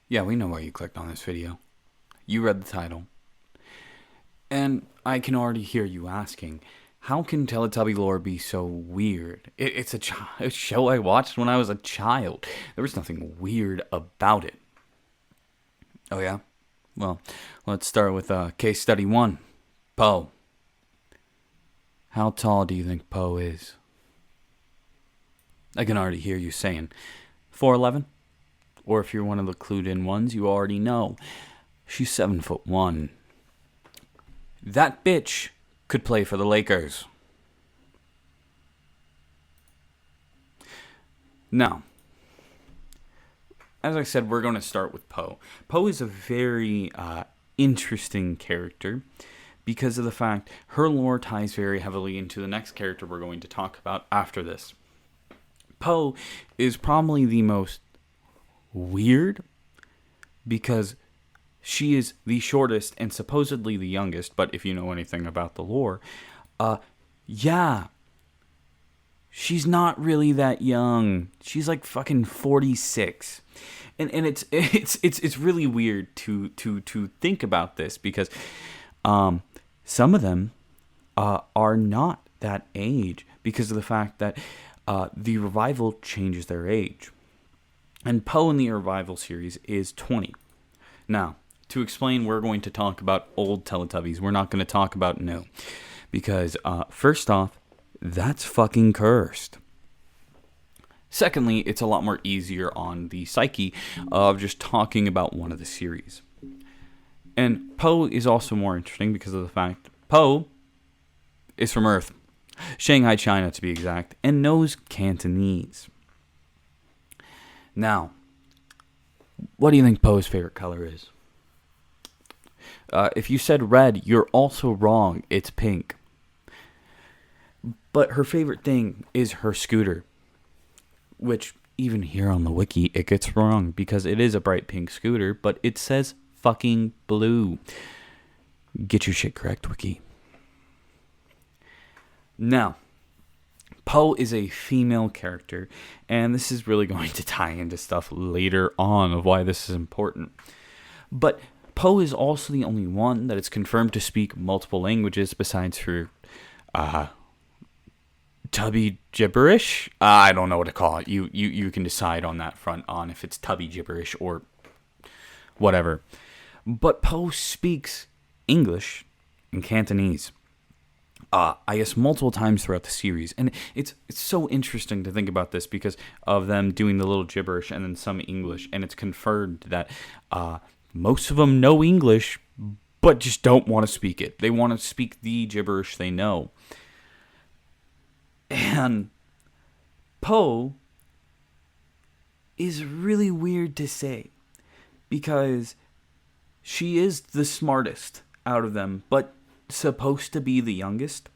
Yeah, we know why you clicked on this video. You read the title. And I can already hear you asking, how can Teletubby lore be so weird? It's a show I watched when I was a child. There was nothing weird about it. Oh, yeah? Well, let's start with case study 1. Poe. How tall do you think Poe is? I can already hear you saying 4'11". Or if you're one of the clued in ones, you already know. She's 7'1". That bitch could play for the Lakers. Now, as I said, we're going to start with Poe. Poe is a very interesting character because of the fact her lore ties very heavily into the next character we're going to talk about after this. Poe is probably the most weird because she is the shortest and supposedly the youngest, but if you know anything about the lore, yeah, she's not really that young. She's like fucking 46. And it's really weird to think about this because some of them are not that age because of the fact that the revival changes their age. And Poe in the revival series is 20. Now, to explain, we're going to talk about old Teletubbies. We're not going to talk about new. Because, first off, that's fucking cursed. Secondly, it's a lot more easier on the psyche of just talking about one of the series. And Poe is also more interesting because of the fact Poe is from Earth. Shanghai, China to be exact, and knows Cantonese. Now, what do you think Poe's favorite color is? If you said red, you're also wrong. It's pink. But her favorite thing is her scooter, which even here on the wiki, it gets wrong because it is a bright pink scooter, but it says fucking blue. Get your shit correct, wiki. Now, Poe is a female character, and this is really going to tie into stuff later on of why this is important. But Poe is also the only one that is confirmed to speak multiple languages besides her tubby gibberish. I don't know what to call it. You can decide on that front on if it's tubby gibberish or whatever. But Poe speaks English and Cantonese. I guess multiple times throughout the series, and it's so interesting to think about this because of them doing the little gibberish and then some English, and it's confirmed that most of them know English, but just don't want to speak it. They want to speak the gibberish they know. And Poe is really weird to say because she is the smartest out of them, but supposed to be the youngest.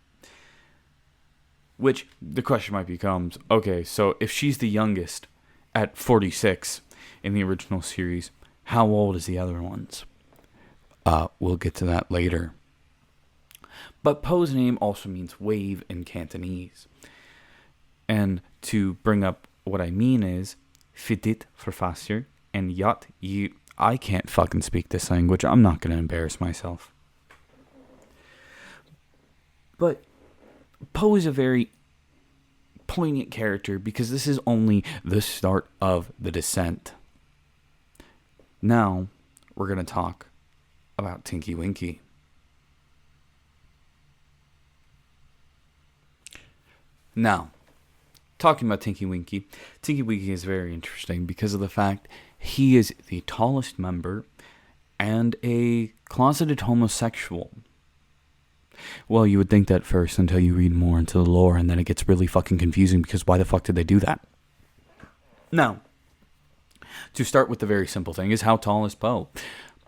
Which the question might becomes, okay, so if she's the youngest at 46 in the original series, how old is the other ones? We'll get to that later. But Poe's name also means wave in Cantonese. And to bring up what I mean is, Fidit for faster, and Yat you. I can't fucking speak this language. I'm not going to embarrass myself. But Poe is a very poignant character because this is only the start of the descent. Now, we're going to talk about Tinky Winky. Now, talking about Tinky Winky is very interesting because of the fact he is the tallest member and a closeted homosexual. Well, you would think that first until you read more into the lore, and then it gets really fucking confusing because why the fuck did they do that? Now, to start with the very simple thing is how tall is Poe?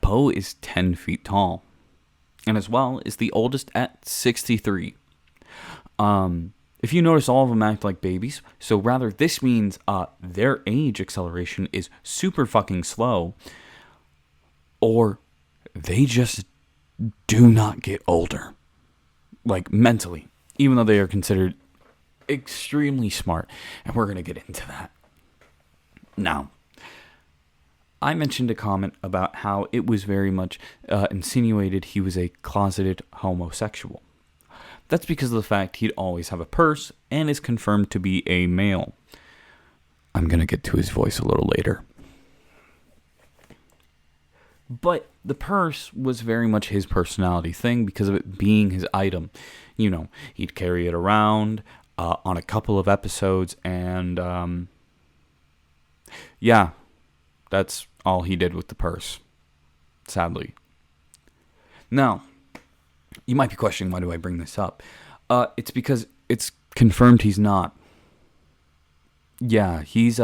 Poe is 10 feet tall, and as well is the oldest at 63. If you notice, all of them act like babies, so rather this means their age acceleration is super fucking slow, or they just do not get older. Like, mentally, even though they are considered extremely smart, and we're going to get into that. Now, I mentioned a comment about how it was very much insinuated he was a closeted homosexual. That's because of the fact he'd always have a purse and is confirmed to be a male. I'm going to get to his voice a little later. But the purse was very much his personality thing because of it being his item. You know, he'd carry it around on a couple of episodes, and yeah, that's all he did with the purse, sadly. Now, you might be questioning, why do I bring this up? It's because it's confirmed he's not. Yeah, he's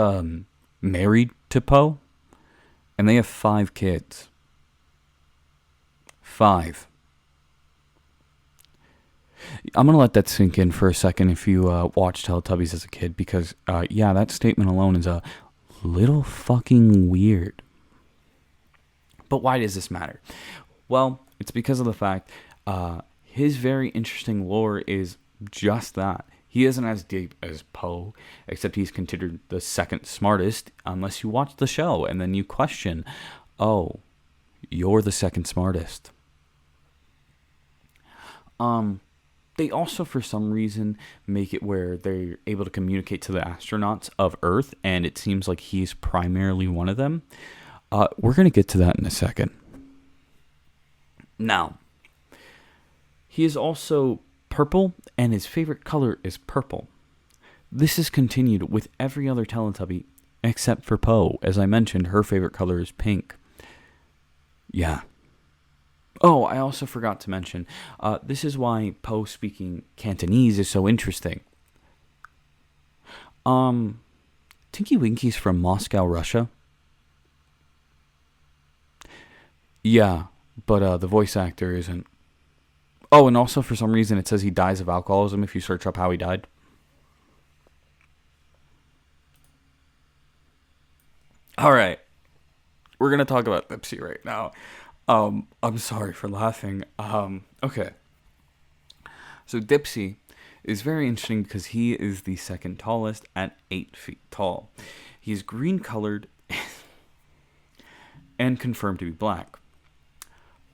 married to Poe, and they have 5 kids. 5. I'm going to let that sink in for a second if you watched Teletubbies as a kid, because, yeah, that statement alone is a little fucking weird. But why does this matter? Well, it's because of the fact his very interesting lore is just that. He isn't as deep as Poe, except he's considered the second smartest, unless you watch the show and then you question, oh, you're the second smartest. They also, for some reason, make it where they're able to communicate to the astronauts of Earth, and it seems like he's primarily one of them. We're going to get to that in a second. Now, he is also purple, and his favorite color is purple. This is continued with every other Teletubby, except for Poe. As I mentioned, her favorite color is pink. Yeah. Oh, I also forgot to mention, this is why Poe speaking Cantonese is so interesting. Tinky Winky's from Moscow, Russia. Yeah, but the voice actor isn't. Oh, and also for some reason it says he dies of alcoholism if you search up how he died. Alright. We're going to talk about Dipsy right now. I'm sorry for laughing. Okay. So Dipsy is very interesting because he is the second tallest at 8 feet tall. He's green colored and confirmed to be black.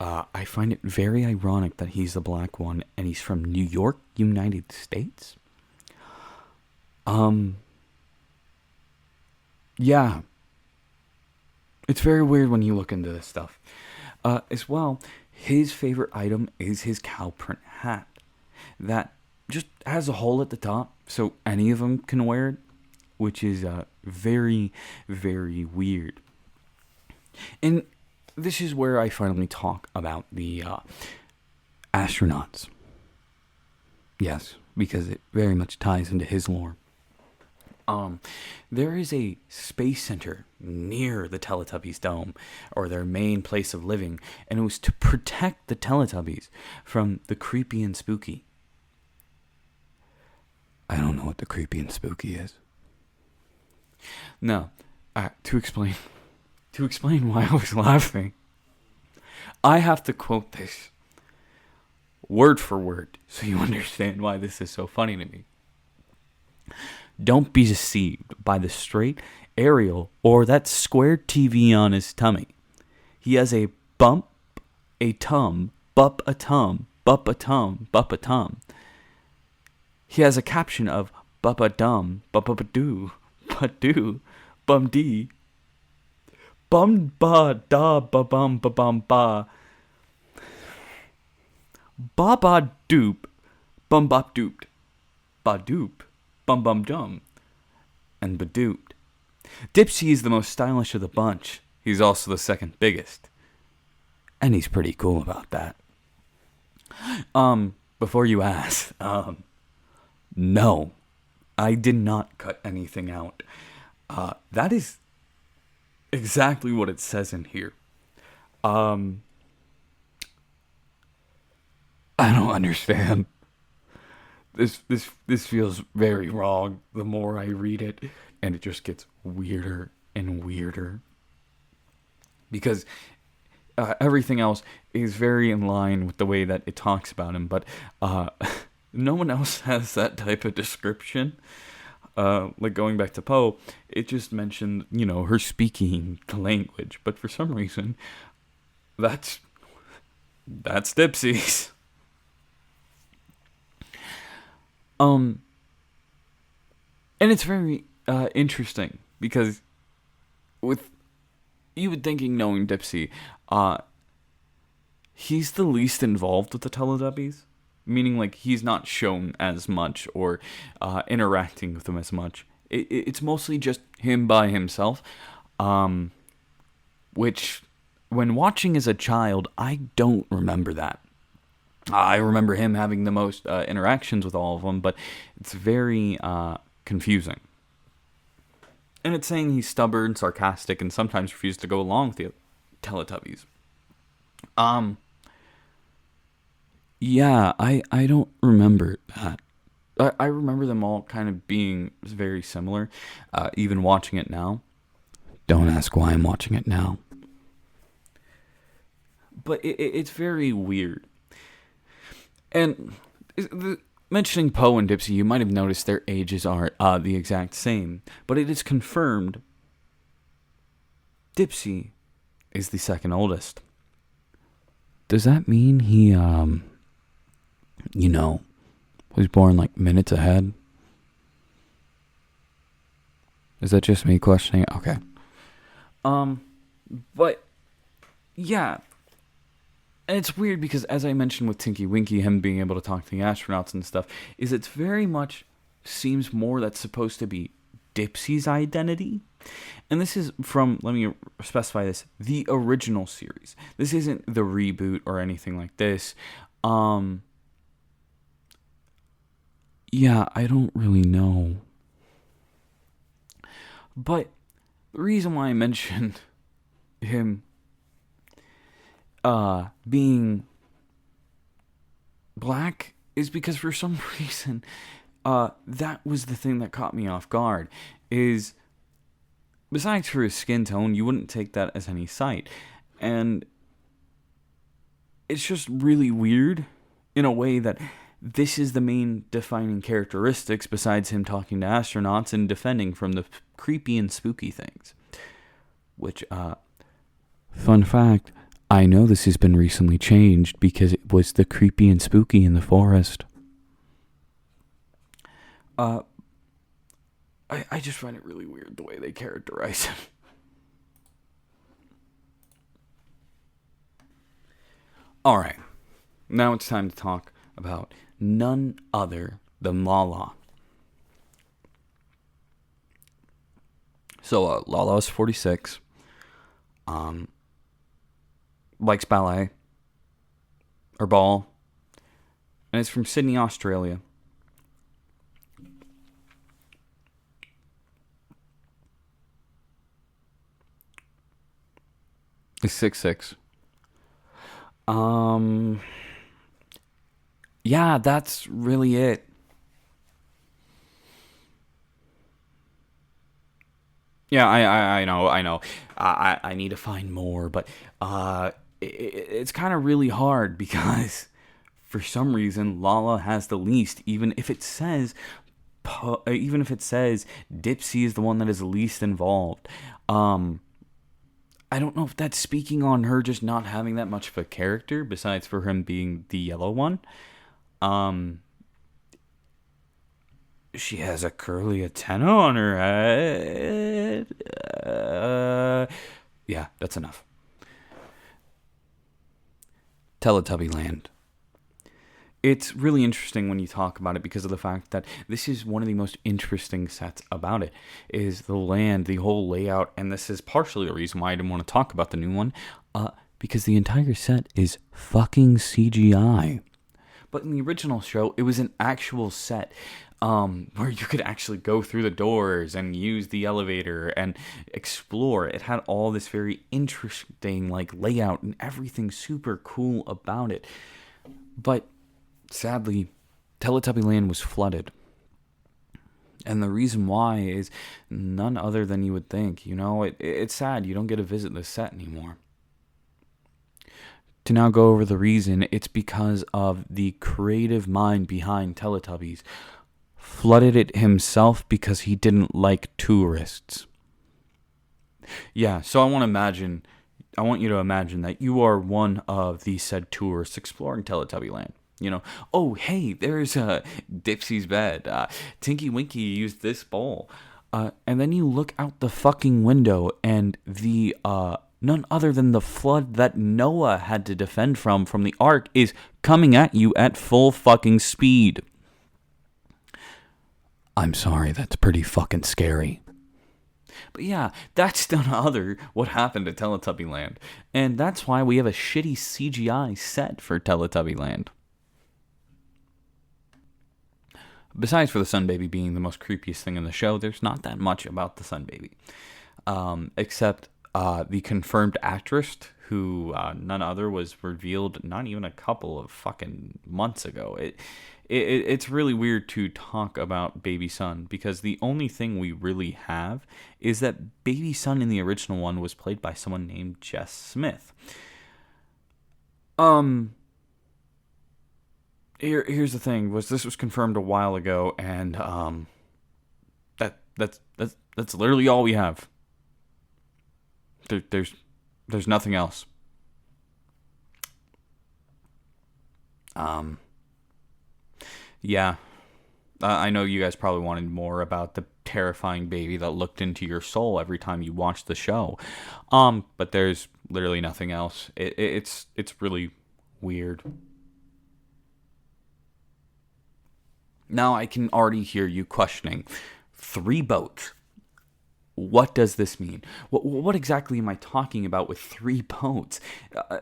I find it very ironic that he's the black one and he's from New York, United States. Yeah. It's very weird when you look into this stuff. As well, his favorite item is his cow print hat. That just has a hole at the top, so any of them can wear it, which is very, very weird. And this is where I finally talk about the astronauts. Yes, because it very much ties into his lore. There is a space center near the Teletubbies dome, or their main place of living, and it was to protect the Teletubbies from the creepy and spooky. I don't know what the creepy and spooky is. No, to explain why I was laughing, I have to quote this word for word so you understand why this is so funny to me. Don't be deceived by the straight aerial or that squared TV on his tummy. He has a bump, a tum, bup a tum, bup a tum, bup a tum. He has a caption of bup a dum, bup a doo, but do, bum dee, bum ba da ba bum ba, ba ba doop, bum bop dooped, ba doop. Bum Bum Dum, and Badooped. Dipsy is the most stylish of the bunch. He's also the second biggest. And he's pretty cool about that. Before you ask, no, I did not cut anything out. That is exactly what it says in here. I don't understand. This feels very wrong the more I read it, and it just gets weirder and weirder. Because everything else is very in line with the way that it talks about him, but no one else has that type of description. like going back to Poe, it just mentioned, her speaking the language, but for some reason, that's Dipsy's. And it's very interesting because with you would thinking knowing Dipsy, he's the least involved with the Teletubbies, meaning like he's not shown as much or interacting with them as much. It's mostly just him by himself, which when watching as a child, I don't remember that. I remember him having the most interactions with all of them, but it's very confusing. And it's saying he's stubborn, sarcastic, and sometimes refuses to go along with the Teletubbies. Yeah, I don't remember that. I remember them all kind of being very similar, even watching it now. Don't ask why I'm watching it now. But it's very weird. And mentioning Poe and Dipsy, you might have noticed their ages are the exact same. But it is confirmed Dipsy is the second oldest. Does that mean he, was born like minutes ahead? Is that just me questioning? Okay. But, yeah. And it's weird because, as I mentioned with Tinky Winky, him being able to talk to the astronauts and stuff, is it's very much seems more that's supposed to be Dipsy's identity. And this is from, let me specify this, the original series. This isn't the reboot or anything like this. Yeah, I don't really know. But the reason why I mentioned him being black is because for some reason that was the thing that caught me off guard. Is besides for his skin tone, you wouldn't take that as any sight, and it's just really weird in a way that this is the main defining characteristics besides him talking to astronauts and defending from the creepy and spooky things. Which, fun fact, I know this has been recently changed because it was the creepy and spooky in the forest. I just find it really weird the way they characterize him. Alright, now it's time to talk about none other than Lala. So, Lala's 46. Likes ballet. Or ball. And it's from Sydney, Australia. Is 6'6". Yeah, that's really it. Yeah, I know. I need to find more, but it's kind of really hard because for some reason Lala has the least, even if it says Dipsy is the one that is least involved. I don't know if that's speaking on her just not having that much of a character, besides for him being the yellow one. She has a curly antenna on her head. Yeah, that's enough. Teletubby Land. It's really interesting when you talk about it because of the fact that this is one of the most interesting sets about it, is the land, the whole layout, and this is partially the reason why I didn't want to talk about the new one, because the entire set is fucking CGI. But in the original show, it was an actual set where you could actually go through the doors and use the elevator and explore. It had all this very interesting layout and everything super cool about it. But sadly, Teletubby Land was flooded. And the reason why is none other than you would think. It's sad you don't get to visit this set anymore. To now go over the reason, it's because of the creative mind behind Teletubbies flooded it himself because he didn't like tourists. Yeah, so I want you to imagine that you are one of these said tourists exploring Teletubby Land. Oh, hey, there's Dipsy's bed. Tinky Winky used this bowl. And then you look out the fucking window and the none other than the flood that Noah had to defend from the ark is coming at you at full fucking speed. I'm sorry, that's pretty fucking scary. But yeah, that's none other what happened at Teletubby Land. And that's why we have a shitty CGI set for Teletubby Land. Besides for the Sun Baby being the most creepiest thing in the show, there's not that much about the Sun Baby. Except the confirmed actress, who none other was revealed not even a couple of fucking months ago. It's really weird to talk about Baby Sun, because the only thing we really have is that Baby Sun in the original one was played by someone named Jess Smith. Here's the thing: this was confirmed a while ago, and that's literally all we have. There's nothing else. Yeah, I know you guys probably wanted more about the terrifying baby that looked into your soul every time you watched the show, but there's literally nothing else. It's really weird. Now I can already hear you questioning. 3 boats. What does this mean? What exactly am I talking about with 3 boats?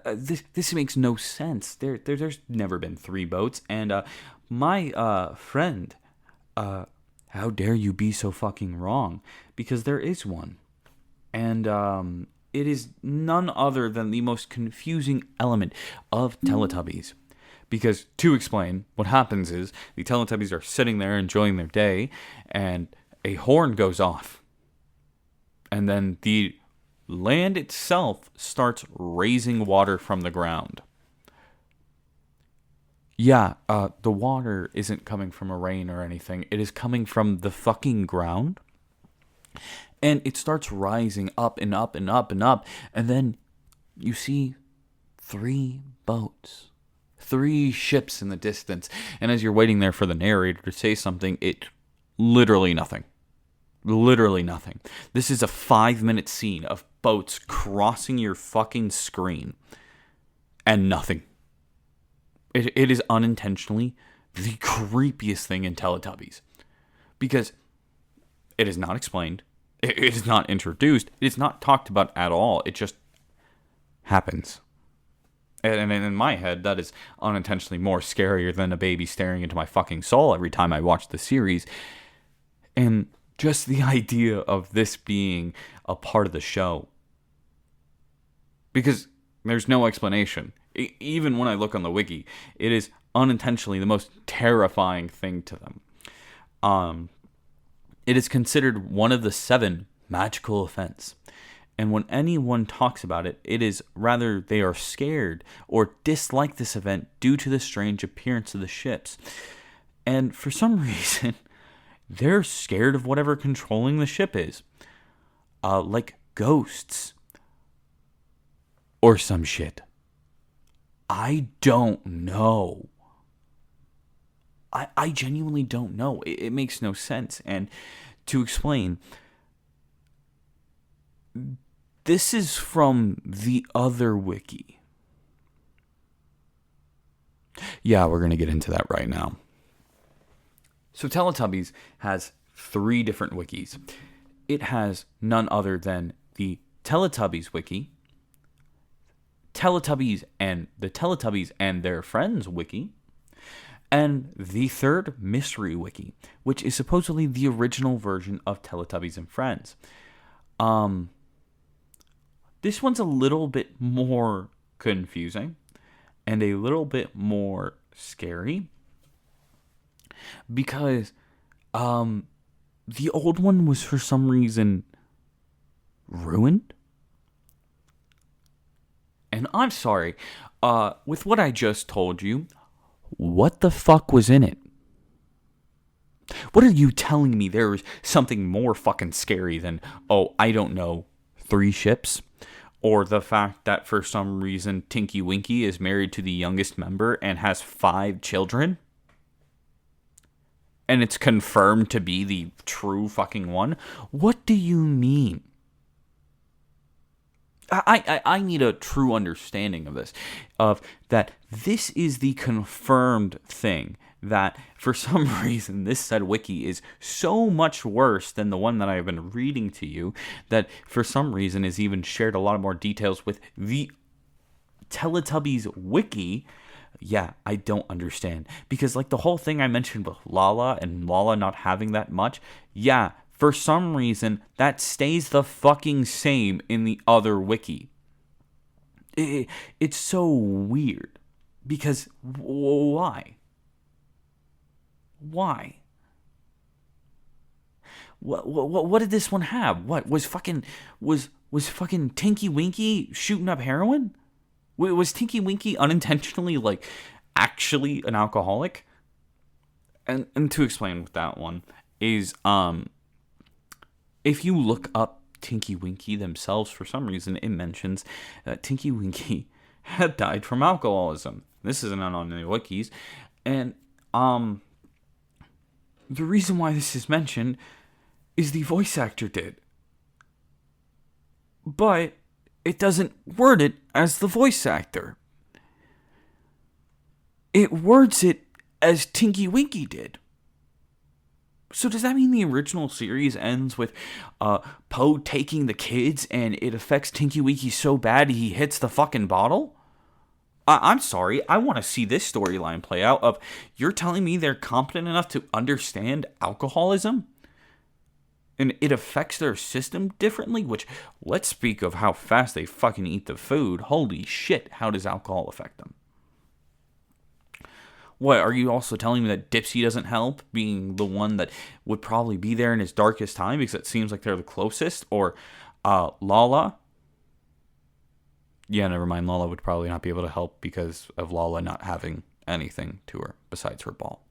This makes no sense. There's never been 3 boats. And my friend, how dare you be so fucking wrong? Because there is one. And it is none other than the most confusing element of Teletubbies. Because, to explain, what happens is the Teletubbies are sitting there enjoying their day, and a horn goes off. And then the land itself starts raising water from the ground. Yeah, the water isn't coming from a rain or anything. It is coming from the fucking ground. And it starts rising up and up and up and up. And then you see 3 boats. 3 ships in the distance. And as you're waiting there for the narrator to say something, it literally nothing. Literally nothing. This is a 5-minute scene of boats crossing your fucking screen. And nothing. It is unintentionally the creepiest thing in Teletubbies. Because it is not explained. It is not introduced. It is not talked about at all. It just happens. And in my head, that is unintentionally more scarier than a baby staring into my fucking soul every time I watch the series. And just the idea of this being a part of the show. Because there's no explanation. Even when I look on the wiki, it is unintentionally the most terrifying thing to them. It is considered one of the 7 magical events. And when anyone talks about it, it is rather they are scared or dislike this event due to the strange appearance of the ships. And for some reason, they're scared of whatever controlling the ship is. Like ghosts. Or some shit. I don't know. I genuinely don't know. It makes no sense. And to explain, this is from the other wiki. Yeah, we're going to get into that right now. So Teletubbies has 3 different wikis. It has none other than the Teletubbies wiki, Teletubbies and their friends wiki, and the 3rd mystery wiki, which is supposedly the original version of Teletubbies and Friends. This one's a little bit more confusing and a little bit more scary because the old one was for some reason ruined. And I'm sorry, with what I just told you, what the fuck was in it? What are you telling me? There is something more fucking scary than, oh, I don't know, 3 ships? Or the fact that for some reason Tinky Winky is married to the youngest member and has 5 children? And it's confirmed to be the true fucking one? What do you mean? I need a true understanding of this. Of that this is the confirmed thing. That for some reason this said wiki is so much worse than the one that I've been reading to you. That for some reason is even shared a lot more details with the Teletubbies wiki. Yeah, I don't understand. Because like the whole thing I mentioned with Lala and Lala not having that much. Yeah, for some reason, that stays the fucking same in the other wiki. It's so weird. Because why? Why? What did this one have? What was fucking Tinky Winky shooting up heroin? Was Tinky Winky unintentionally like actually an alcoholic? And to explain with that one is if you look up Tinky Winky themselves, for some reason it mentions that Tinky Winky had died from alcoholism. This isn't on any wikis. And the reason why this is mentioned is the voice actor did. But it doesn't word it as the voice actor. It words it as Tinky Winky did. So does that mean the original series ends with Poe taking the kids and it affects Tinky Winky so bad he hits the fucking bottle? I'm sorry, I want to see this storyline play out of you're telling me they're competent enough to understand alcoholism? And it affects their system differently? Which, let's speak of how fast they fucking eat the food. Holy shit, how does alcohol affect them? What, are you also telling me that Dipsy doesn't help, being the one that would probably be there in his darkest time because it seems like they're the closest? Or Lala? Yeah, never mind. Lala would probably not be able to help because of Lala not having anything to her besides her ball.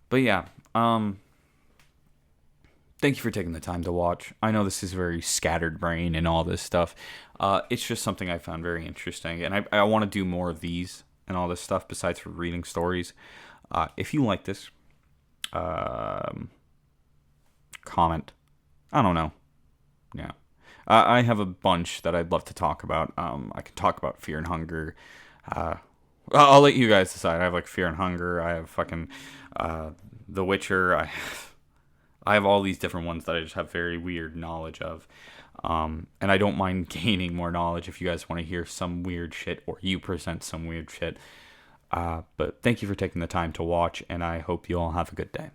But yeah, thank you for taking the time to watch. I know this is very scattered brain and all this stuff. It's just something I found very interesting, and I want to do more of these and all this stuff besides for reading stories. If you like this, comment. I don't know. Yeah. I have a bunch that I'd love to talk about. I can talk about Fear and Hunger. I'll let you guys decide. I have like Fear and Hunger. I have fucking The Witcher. I have all these different ones that I just have very weird knowledge of. And I don't mind gaining more knowledge if you guys want to hear some weird shit or you present some weird shit. But thank you for taking the time to watch, and I hope you all have a good day.